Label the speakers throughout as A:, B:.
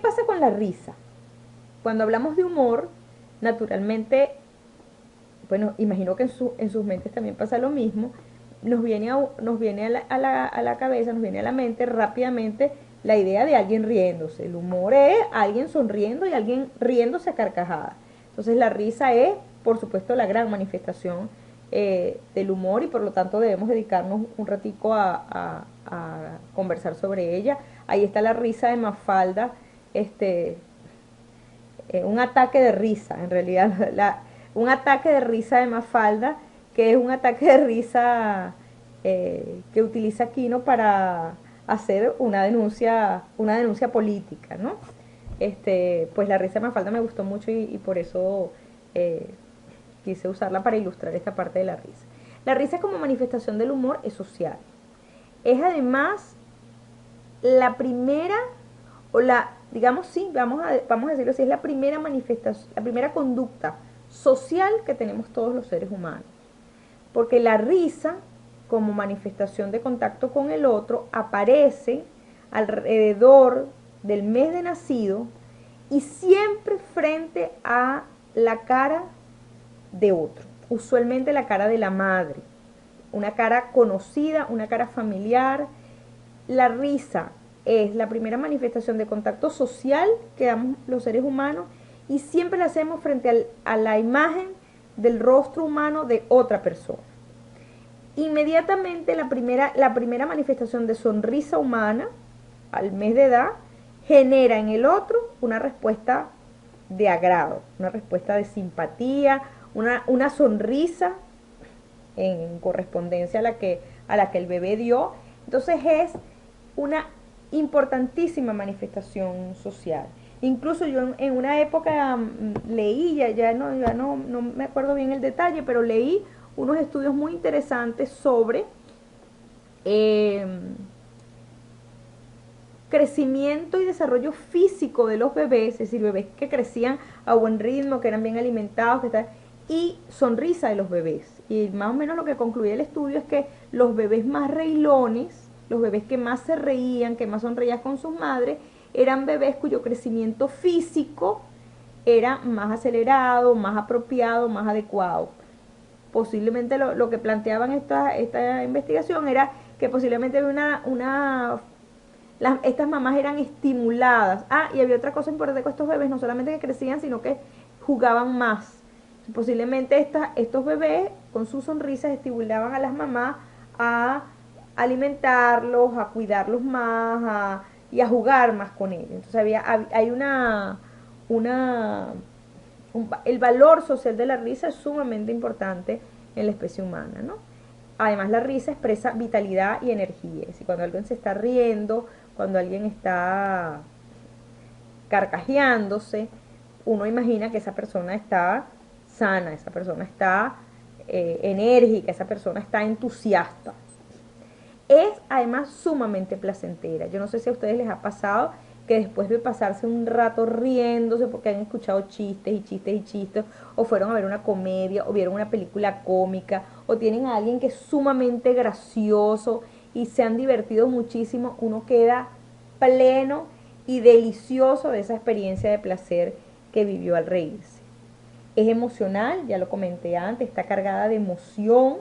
A: pasa con la risa? Cuando hablamos de humor, naturalmente, bueno, imagino que en sus mentes también pasa lo mismo, nos viene a la cabeza, nos viene a la mente rápidamente la idea de alguien riéndose. El humor es alguien sonriendo y alguien riéndose a carcajadas. Entonces la risa es, por supuesto, la gran manifestación del humor y por lo tanto debemos dedicarnos un ratico a conversar sobre ella. Ahí está la risa de Mafalda, un ataque de risa, en realidad, un ataque de risa de Mafalda, que es un ataque de risa que utiliza Quino para hacer una denuncia política, ¿no? Pues la risa de Mafalda me gustó mucho y por eso quise usarla para ilustrar esta parte de la risa. La risa como manifestación del humor es social. Es además la primera, o la, digamos, sí, vamos a decirlo así, es la primera manifestación, la primera conducta social que tenemos todos los seres humanos. Porque la risa, como manifestación de contacto con el otro, aparece alrededor del mes de nacido y siempre frente a la cara de otro, usualmente la cara de la madre, una cara conocida, una cara familiar. La risa es la primera manifestación de contacto social que damos los seres humanos y siempre la hacemos frente a la imagen del rostro humano de otra persona. Inmediatamente la primera manifestación de sonrisa humana al mes de edad genera en el otro una respuesta de agrado, una respuesta de simpatía, una sonrisa en correspondencia a la que el bebé dio. Entonces es una importantísima manifestación social. Incluso yo en una época leí, ya no me acuerdo bien el detalle, pero leí unos estudios muy interesantes sobre crecimiento y desarrollo físico de los bebés, es decir, bebés que crecían a buen ritmo, que eran bien alimentados, y sonrisa de los bebés. Y más o menos lo que concluye el estudio es que los bebés más reilones, los bebés que más se reían, que más sonreían con sus madres, eran bebés cuyo crecimiento físico era más acelerado, más apropiado, más adecuado. Posiblemente lo que planteaban esta investigación era que posiblemente estas mamás eran estimuladas. Y había otra cosa importante con estos bebés, no solamente que crecían, sino que jugaban más. Posiblemente estos bebés con sus sonrisas estimulaban a las mamás a alimentarlos, a cuidarlos más y a jugar más con ellos. Entonces hay el valor social de la risa es sumamente importante en la especie humana, ¿no? Además la risa expresa vitalidad y energía. Si cuando alguien se está riendo, cuando alguien está carcajeándose, uno imagina que esa persona está sana, esa persona está enérgica, esa persona está entusiasta. Es además sumamente placentera. Yo no sé si a ustedes les ha pasado que después de pasarse un rato riéndose porque han escuchado chistes y chistes y chistes, o fueron a ver una comedia, o vieron una película cómica, o tienen a alguien que es sumamente gracioso y se han divertido muchísimo, uno queda pleno y delicioso de esa experiencia de placer que vivió al reírse. Es emocional, ya lo comenté antes, está cargada de emoción,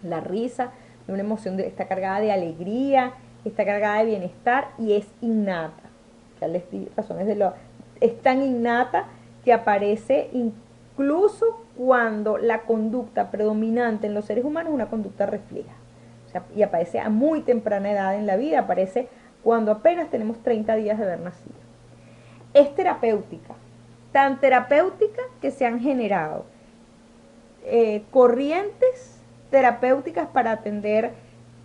A: la risa, una emoción está cargada de alegría, está cargada de bienestar y es innata. Ya les di razones es tan innata que aparece incluso cuando la conducta predominante en los seres humanos es una conducta refleja. O sea, y aparece a muy temprana edad en la vida, aparece cuando apenas tenemos 30 días de haber nacido. Es terapéutica, tan terapéutica que se han generado corrientes terapéuticas para atender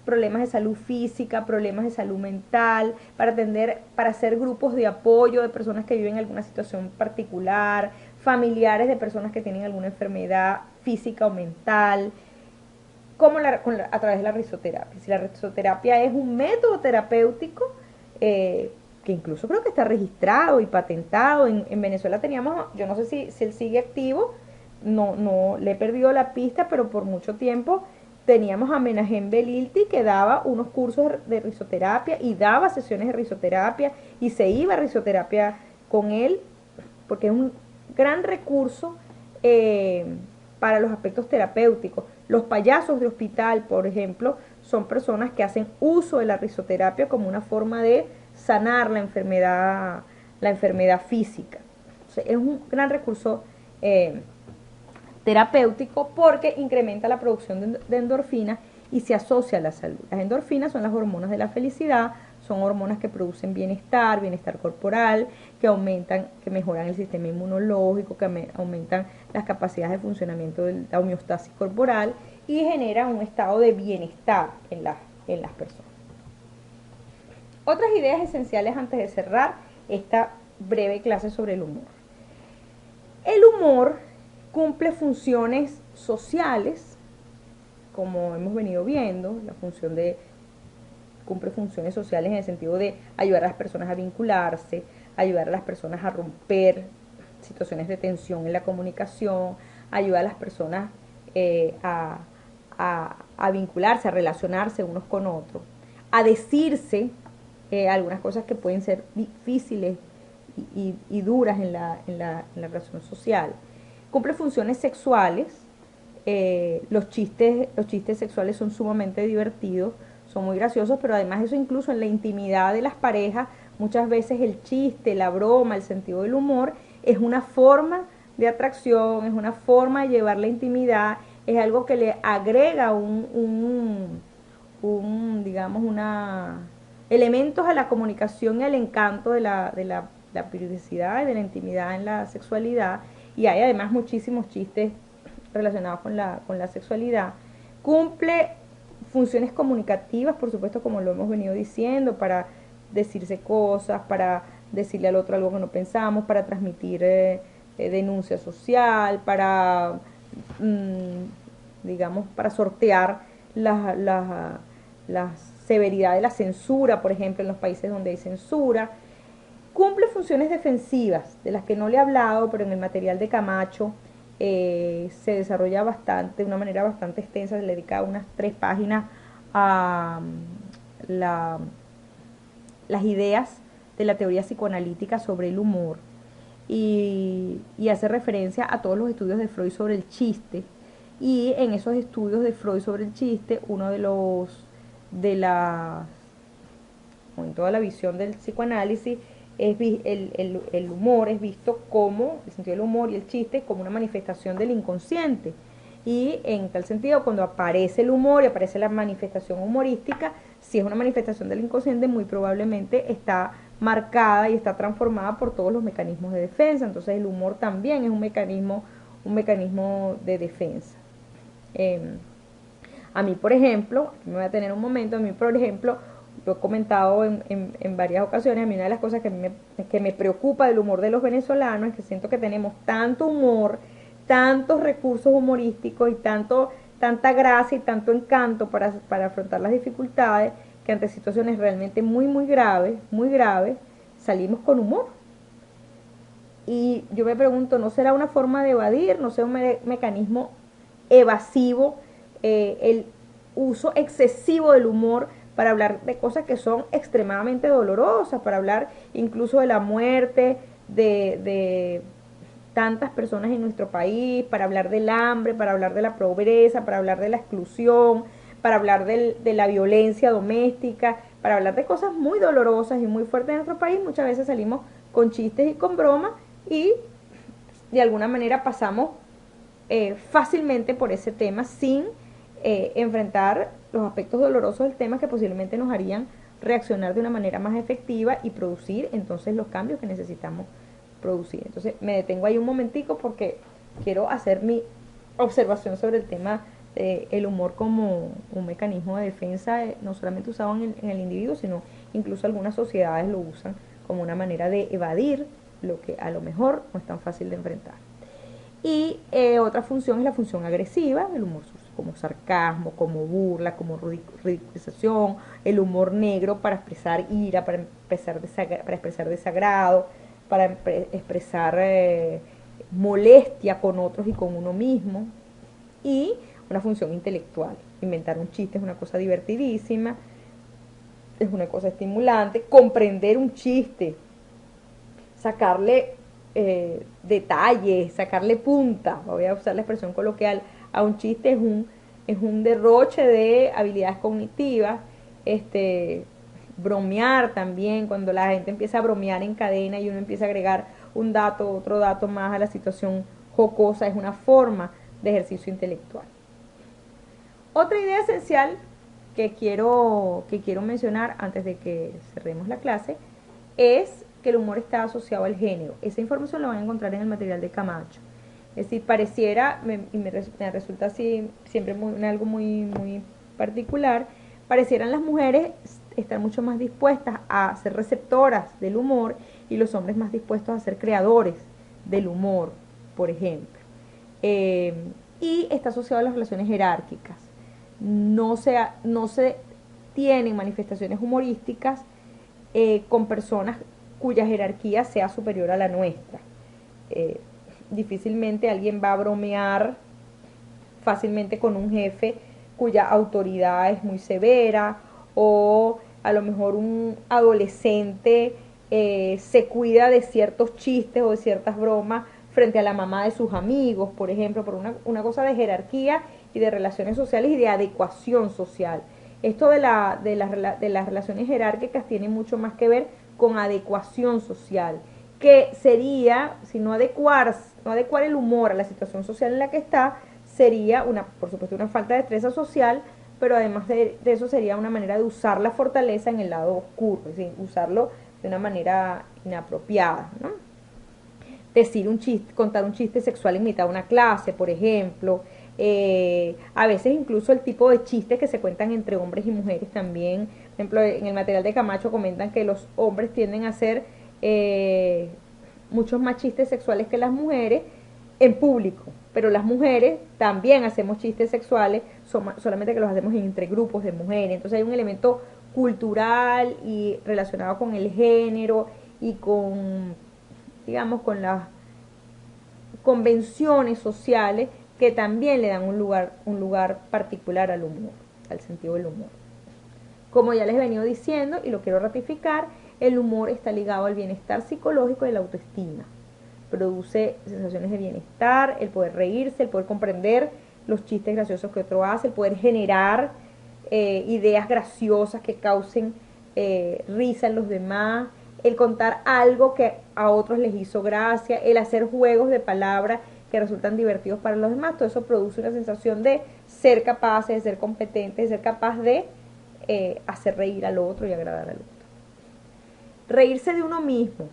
A: problemas de salud física, problemas de salud mental, para hacer grupos de apoyo de personas que viven alguna situación particular, familiares de personas que tienen alguna enfermedad física o mental, como a través de la risoterapia. Si la risoterapia es un método terapéutico que incluso creo que está registrado y patentado. En Venezuela teníamos, yo no sé si él sigue activo, no le he perdido la pista, pero por mucho tiempo teníamos a Menahem Belilti, que daba unos cursos de risoterapia y daba sesiones de risoterapia y se iba a risoterapia con él, porque es un gran recurso eh, para los aspectos terapéuticos. Los payasos de hospital, por ejemplo, son personas que hacen uso de la risoterapia como una forma de sanar la enfermedad física. O sea, es un gran recurso terapéutico porque incrementa la producción de endorfinas y se asocia a la salud. Las endorfinas son las hormonas de la felicidad, son hormonas que producen bienestar, bienestar corporal, que aumentan, que mejoran el sistema inmunológico, que aumentan las capacidades de funcionamiento de la homeostasis corporal y generan un estado de bienestar en las personas. Otras ideas esenciales antes de cerrar esta breve clase sobre el humor. El humor cumple funciones sociales, como hemos venido viendo, cumple funciones sociales en el sentido de ayudar a las personas a vincularse, ayudar a las personas a romper situaciones de tensión en la comunicación, ayudar a las personas a vincularse, a relacionarse unos con otros, a decirse algunas cosas que pueden ser difíciles y duras en la relación social. Cumple funciones sexuales. Los chistes sexuales son sumamente divertidos, son muy graciosos, pero además eso incluso en la intimidad de las parejas, muchas veces el chiste, la broma, el sentido del humor es una forma de atracción, es una forma de llevar la intimidad, es algo que le agrega digamos, elementos a la comunicación y al encanto de la privacidad y de la intimidad en la sexualidad, y hay además muchísimos chistes relacionados con la sexualidad. Cumple funciones comunicativas, por supuesto, como lo hemos venido diciendo, para decirse cosas, para decirle al otro algo que no pensamos, para transmitir denuncia social, para, digamos, para sortear la severidad de la censura, por ejemplo, en los países donde hay censura. Cumple funciones defensivas, de las que no le he hablado, pero en el material de Camacho se desarrolla bastante, de una manera bastante extensa, se le dedica unas 3 páginas a las ideas de la teoría psicoanalítica sobre el humor y hace referencia a todos los estudios de Freud sobre el chiste. Y en esos estudios de Freud sobre el chiste, en toda la visión del psicoanálisis, el humor es visto como, el sentido del humor y el chiste, como una manifestación del inconsciente. Y en tal sentido, cuando aparece el humor y aparece la manifestación humorística, si es una manifestación del inconsciente, muy probablemente está marcada y está transformada por todos los mecanismos de defensa. Entonces el humor también es un mecanismo de defensa. A mí, por ejemplo, me voy a tener un momento, a mí, por ejemplo, lo he comentado en varias ocasiones, a mí una de las cosas que me preocupa del humor de los venezolanos es que siento que tenemos tanto humor, tantos recursos humorísticos y tanta gracia y tanto encanto para afrontar las dificultades, que ante situaciones realmente muy graves, salimos con humor. Y yo me pregunto, ¿no será una forma de evadir? ¿No será un mecanismo evasivo el uso excesivo del humor para hablar de cosas que son extremadamente dolorosas, para hablar incluso de la muerte de tantas personas en nuestro país, para hablar del hambre, para hablar de la pobreza, para hablar de la exclusión, para hablar de la violencia doméstica, para hablar de cosas muy dolorosas y muy fuertes en nuestro país? Muchas veces salimos con chistes y con bromas y de alguna manera pasamos fácilmente por ese tema sin enfrentar los aspectos dolorosos del tema, que posiblemente nos harían reaccionar de una manera más efectiva y producir entonces los cambios que necesitamos producir. Entonces me detengo ahí un momentico porque quiero hacer mi observación sobre el tema del humor como un mecanismo de defensa, no solamente usado en el individuo, sino incluso algunas sociedades lo usan como una manera de evadir lo que a lo mejor no es tan fácil de enfrentar. Y otra función es la función agresiva, el humor como sarcasmo, como burla, como ridiculización, el humor negro para expresar ira, para expresar desagrado, para expresar molestia con otros y con uno mismo. Y una función intelectual. Inventar un chiste es una cosa divertidísima, es una cosa estimulante. Comprender un chiste, sacarle detalles, sacarle punta, voy a usar la expresión coloquial, a un chiste es un derroche de habilidades cognitivas. Bromear también, cuando la gente empieza a bromear en cadena y uno empieza a agregar un dato, otro dato más a la situación jocosa, es una forma de ejercicio intelectual. Otra idea esencial que quiero mencionar antes de que cerremos la clase es que el humor está asociado al género. Esa información la van a encontrar en el material de Camacho. Es decir, pareciera, me resulta así siempre algo muy particular, parecieran las mujeres estar mucho más dispuestas a ser receptoras del humor y los hombres más dispuestos a ser creadores del humor, por ejemplo. Y está asociado a las relaciones jerárquicas. No se tienen manifestaciones humorísticas con personas cuya jerarquía sea superior a la nuestra. Difícilmente alguien va a bromear fácilmente con un jefe cuya autoridad es muy severa, o a lo mejor un adolescente se cuida de ciertos chistes o de ciertas bromas frente a la mamá de sus amigos, por ejemplo, por una cosa de jerarquía y de relaciones sociales y de adecuación social. Esto de las relaciones jerárquicas tiene mucho más que ver con adecuación social, que sería, si no adecuar el humor a la situación social en la que está, sería por supuesto una falta de destreza social, pero además de eso sería una manera de usar la fortaleza en el lado oscuro, es decir, usarlo de una manera inapropiada, ¿no? Decir un chiste, contar un chiste sexual en mitad de una clase, por ejemplo. A veces incluso el tipo de chistes que se cuentan entre hombres y mujeres también. Por ejemplo, en el material de Camacho comentan que los hombres tienden a hacer muchos más chistes sexuales que las mujeres en público, pero las mujeres también hacemos chistes sexuales, solamente que los hacemos entre grupos de mujeres. Entonces hay un elemento cultural y relacionado con el género y con, digamos, con las convenciones sociales que también le dan un lugar particular al humor, al sentido del humor. Como ya les he venido diciendo y lo quiero ratificar, el humor está ligado al bienestar psicológico y la autoestima. Produce sensaciones de bienestar, el poder reírse, el poder comprender los chistes graciosos que otro hace, el poder generar ideas graciosas que causen risa en los demás, el contar algo que a otros les hizo gracia, el hacer juegos de palabras que resultan divertidos para los demás. Todo eso produce una sensación de ser capaces, de ser competentes, de ser capaz de hacer reír al otro y agradar al otro. Reírse de uno mismo,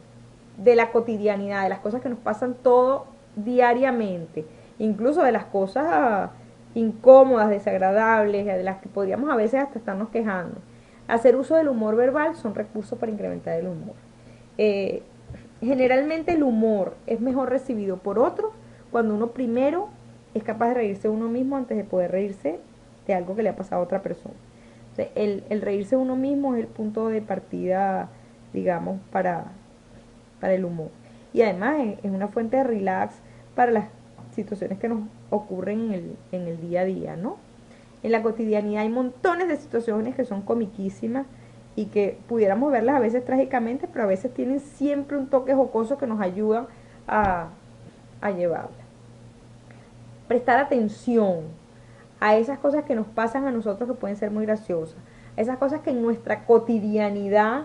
A: de la cotidianidad, de las cosas que nos pasan todo diariamente, incluso de las cosas incómodas, desagradables, de las que podríamos a veces hasta estarnos quejando. Hacer uso del humor verbal son recursos para incrementar el humor. Generalmente el humor es mejor recibido por otros cuando uno primero es capaz de reírse de uno mismo antes de poder reírse de algo que le ha pasado a otra persona. Entonces, el reírse de uno mismo es el punto de partida, digamos, para el humor. Y además es una fuente de relax para las situaciones que nos ocurren en el día a día, ¿no? En la cotidianidad hay montones de situaciones que son comiquísimas y que pudiéramos verlas a veces trágicamente, pero a veces tienen siempre un toque jocoso que nos ayuda a llevarla. Prestar atención a esas cosas que nos pasan a nosotros que pueden ser muy graciosas, a esas cosas que en nuestra cotidianidad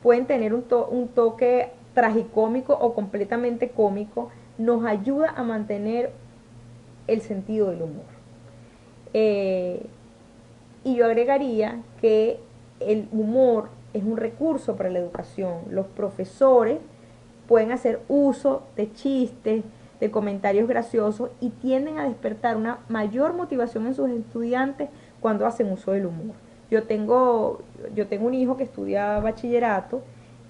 A: pueden tener un toque tragicómico o completamente cómico, nos ayuda a mantener el sentido del humor. Y yo agregaría que el humor es un recurso para la educación. Los profesores pueden hacer uso de chistes, de comentarios graciosos y tienden a despertar una mayor motivación en sus estudiantes cuando hacen uso del humor. Yo tengo un hijo que estudia bachillerato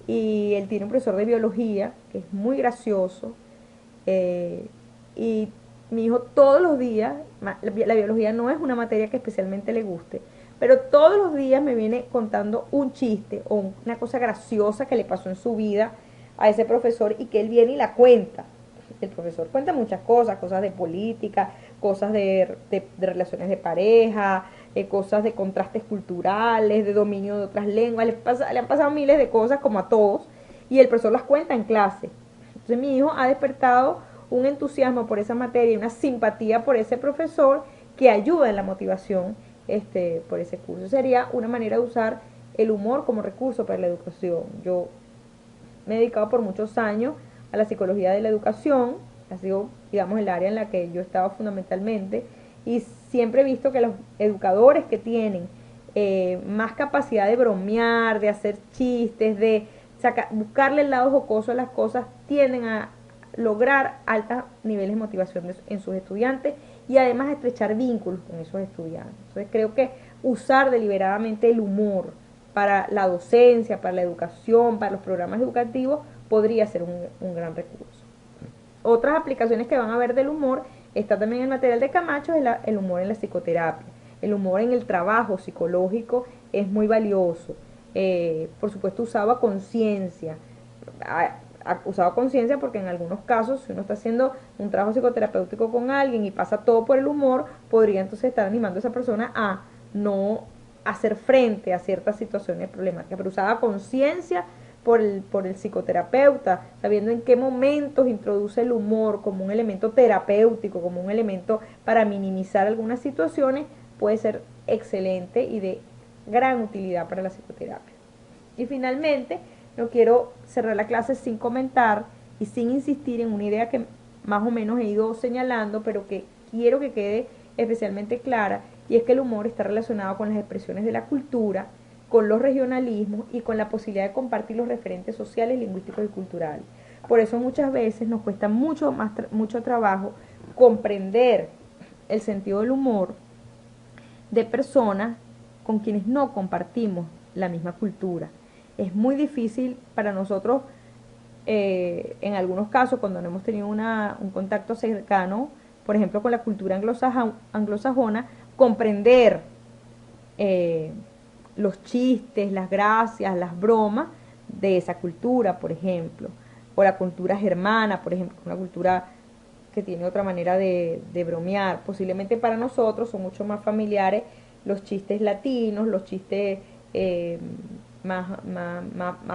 A: y él tiene un profesor de biología que es muy gracioso, y mi hijo todos los días, la biología no es una materia que especialmente le guste, pero todos los días me viene contando un chiste o una cosa graciosa que le pasó en su vida a ese profesor y que él viene y la cuenta. El profesor cuenta muchas cosas, cosas de política, cosas de relaciones de pareja, cosas de contrastes culturales, de dominio de otras lenguas, le han pasado miles de cosas como a todos, y el profesor las cuenta en clase. Entonces mi hijo ha despertado un entusiasmo por esa materia y una simpatía por ese profesor que ayuda en la motivación por ese curso. Sería una manera de usar el humor como recurso para la educación. Yo me he dedicado por muchos años a la psicología de la educación, ha sido, digamos, el área en la que yo he estado fundamentalmente, y siempre he visto que los educadores que tienen más capacidad de bromear, de hacer chistes, de buscarle el lado jocoso a las cosas, tienden a lograr altos niveles de motivación en sus estudiantes y además estrechar vínculos con esos estudiantes. Entonces creo que usar deliberadamente el humor para la docencia, para la educación, para los programas educativos, podría ser un gran recurso. Otras aplicaciones que van a ver del humor, está también el material de Camacho, es el humor en la psicoterapia. El humor en el trabajo psicológico es muy valioso. Por supuesto, usado a conciencia. Usado a conciencia porque en algunos casos, si uno está haciendo un trabajo psicoterapéutico con alguien y pasa todo por el humor, podría entonces estar animando a esa persona a no hacer frente a ciertas situaciones problemáticas, pero usada a conciencia por el psicoterapeuta, sabiendo en qué momentos introduce el humor como un elemento terapéutico, como un elemento para minimizar algunas situaciones, puede ser excelente y de gran utilidad para la psicoterapia. Y finalmente, no quiero cerrar la clase sin comentar y sin insistir en una idea que más o menos he ido señalando, pero que quiero que quede especialmente clara, y es que el humor está relacionado con las expresiones de la cultura, con los regionalismos y con la posibilidad de compartir los referentes sociales, lingüísticos y culturales. Por eso muchas veces nos cuesta mucho trabajo comprender el sentido del humor de personas con quienes no compartimos la misma cultura. Es muy difícil para nosotros, en algunos casos, cuando no hemos tenido un contacto cercano, por ejemplo, con la cultura anglosajona, comprender los chistes, las gracias, las bromas de esa cultura, por ejemplo, o la cultura germana, por ejemplo, una cultura que tiene otra manera de bromear. Posiblemente para nosotros son mucho más familiares los chistes latinos, los chistes más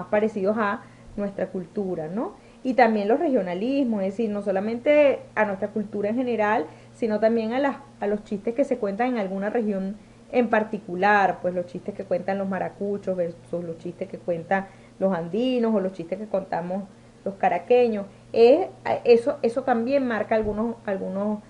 A: parecidos a nuestra cultura, ¿no? Y también los regionalismos, es decir, no solamente a nuestra cultura en general, sino también a los chistes que se cuentan en alguna región en particular, pues los chistes que cuentan los maracuchos versus los chistes que cuentan los andinos o los chistes que contamos los caraqueños. Eso también marca algunas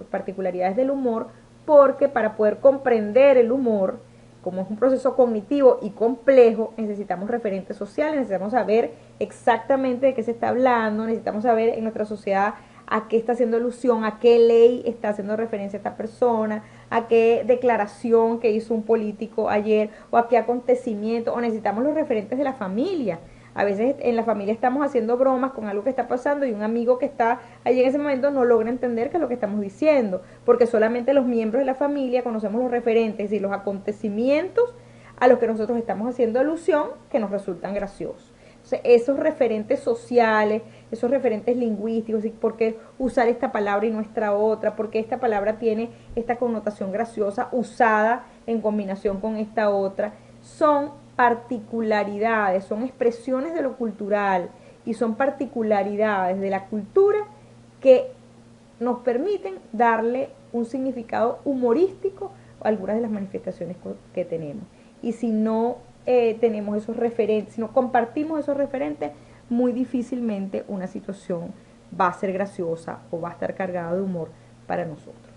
A: particularidades del humor, porque para poder comprender el humor, como es un proceso cognitivo y complejo, necesitamos referentes sociales, necesitamos saber exactamente de qué se está hablando, necesitamos saber en nuestra sociedad a qué está haciendo alusión, a qué ley está haciendo referencia esta persona, a qué declaración que hizo un político ayer, o a qué acontecimiento, o necesitamos los referentes de la familia. A veces en la familia estamos haciendo bromas con algo que está pasando y un amigo que está allí en ese momento no logra entender qué es lo que estamos diciendo, porque solamente los miembros de la familia conocemos los referentes y los acontecimientos a los que nosotros estamos haciendo alusión, que nos resultan graciosos. Entonces, esos referentes sociales, esos referentes lingüísticos, ¿por qué usar esta palabra y nuestra otra? ¿Por qué esta palabra tiene esta connotación graciosa usada en combinación con esta otra? Son particularidades, son expresiones de lo cultural y son particularidades de la cultura que nos permiten darle un significado humorístico a algunas de las manifestaciones que tenemos. Y si no tenemos esos referentes, si no compartimos esos referentes, muy difícilmente una situación va a ser graciosa o va a estar cargada de humor para nosotros.